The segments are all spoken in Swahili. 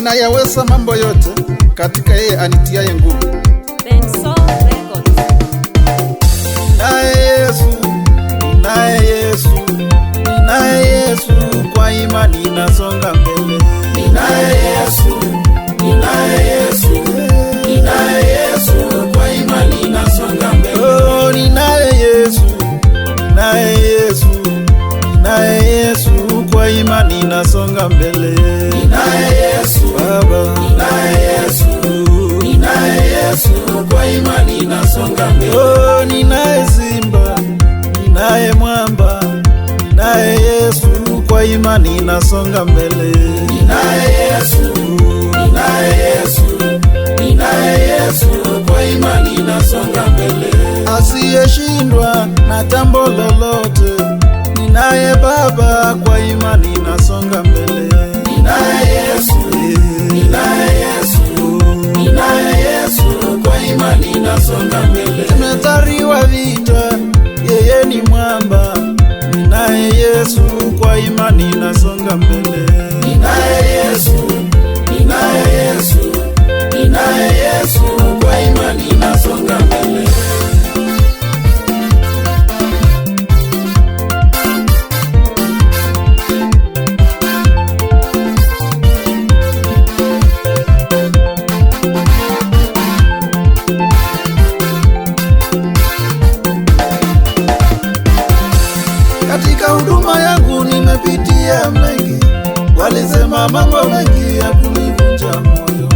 ninayaweza mambo yote katika yeye anitiaye nguvu. Bensoul Records. Naye Yesu, naye Yesu, naye Yesu, kwa imani nasonga mbele. Ninaye Yesu, ninaye Yesu, ninaye Yesu, kwa imani nasonga mbele. Oh, ninaye Yesu, ninaye Yesu, ninaye Yesu, kwa imani nasonga mbele. Ninaye Yesu, Baba, ninaye Yesu, ninaye Yesu, kwa imani nasonga mbele. oh, ninaye Simba, ninaye Mwamba, ninaye Yesu, kwa imani nasonga mbele. Ninaye Yesu, ninaye Yesu, ninaye Yesu, kwa imani nasonga mbele. Asiyeshindwa na jambo lolote, ninaye Baba, kwa imani nasonga mbele. Ninaye Yesu, ninaye Yesu, ninaye Yesu, kwa imani nasonga mbele. Tumezaliwa vita, yeye ni mwamba, ninaye Yesu, kwa imani nasonga mbele. Ninaye Yesu, ninaye Yesu, ninaye Yesu, kwa imani nasonga mbele. Katika huduma yangu nimepitia mengi, walisema mambo mengi ya kunivunja moyo,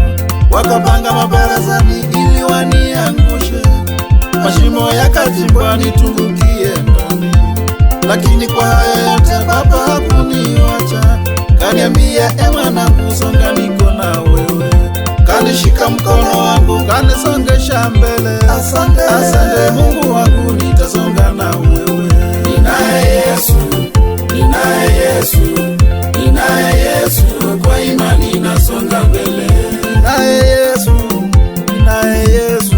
wakapanga mabarazani ili waniangushe, mashimo yakachimbwa nitumbukie ndani. Lakini kwa haya yote Baba hakuniacha, kaniambia mwanangu, songa, niko na wewe. Kanishika mkono wangu, kanisongesha mbele. Asante, asante Mungu wangu, nitasonga na wewe. Ninaye Yesu, ninaye Yesu, ninaye Yesu, kwa imani nasonga mbele. Ninaye Yesu, ninaye Yesu,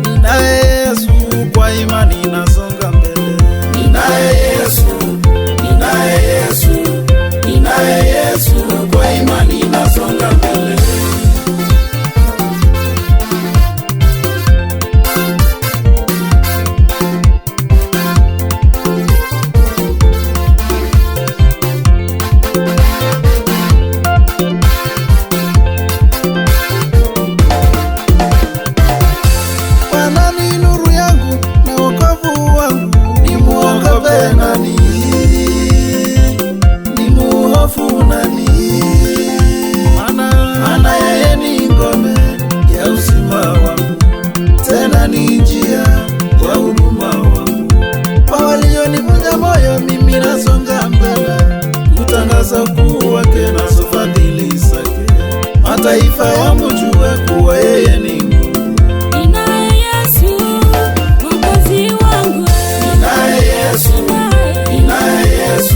ninaye Yesu, kwa imani nasonga mbele. Ninaye Yesu, ninaye Yesu, ninaye Yesu, kwa imani nasonga mbele. Bwana ni nuru yangu na wokovu wangu, nimuogope nani? Nimuhofu nani? Maana yeye ni ngome ya uzima wangu, tena ni njia ya huduma wangu. Kwa walionivunja moyo mimi nasonga mbele, kutangaza ukuu wake na fadhili zake, mataifa wamjue kuwa yeye ni Mungu. Ninaye Yesu, Mwokozi wangu. Ninaye Yesu, ninaye Yesu,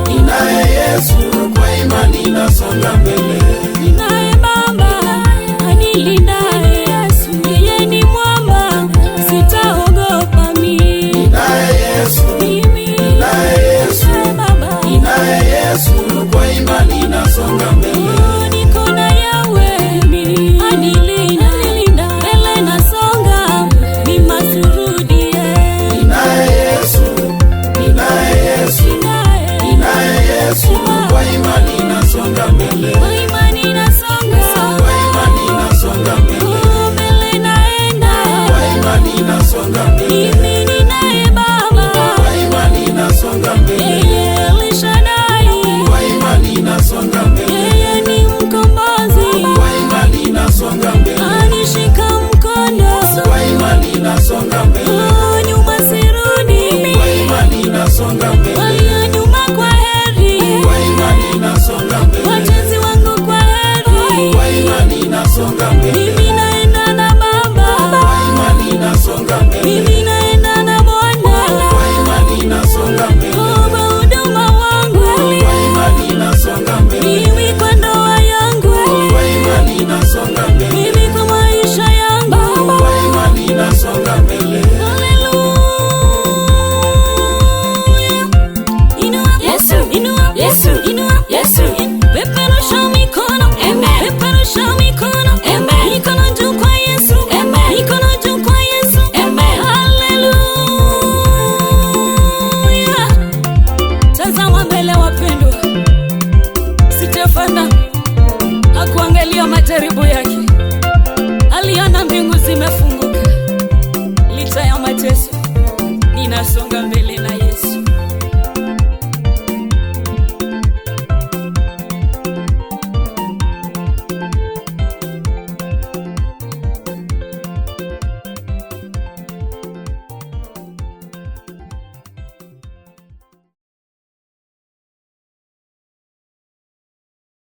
ninaye Yesu, kwa imani nasonga mbele. Ninaye Baba, anilindaye. Yesu, yeye ni mwamba, sitaogopa mimi. Ninaye Yesu, ninaye Yesu, Baba, ninaye Yesu, kwa imani nasonga mbele. niko na Yahweh, anilinda. Mbele nasonga, mimi masurudie. Ninaye Yesu, ninaye Yesu, ninaye Yesu, kwa imani nasonga mbele. Kwa imani nasonga, Kwa imani nasonga mbele. mbele naenda. Kwa imani nasonga mbele. Mimi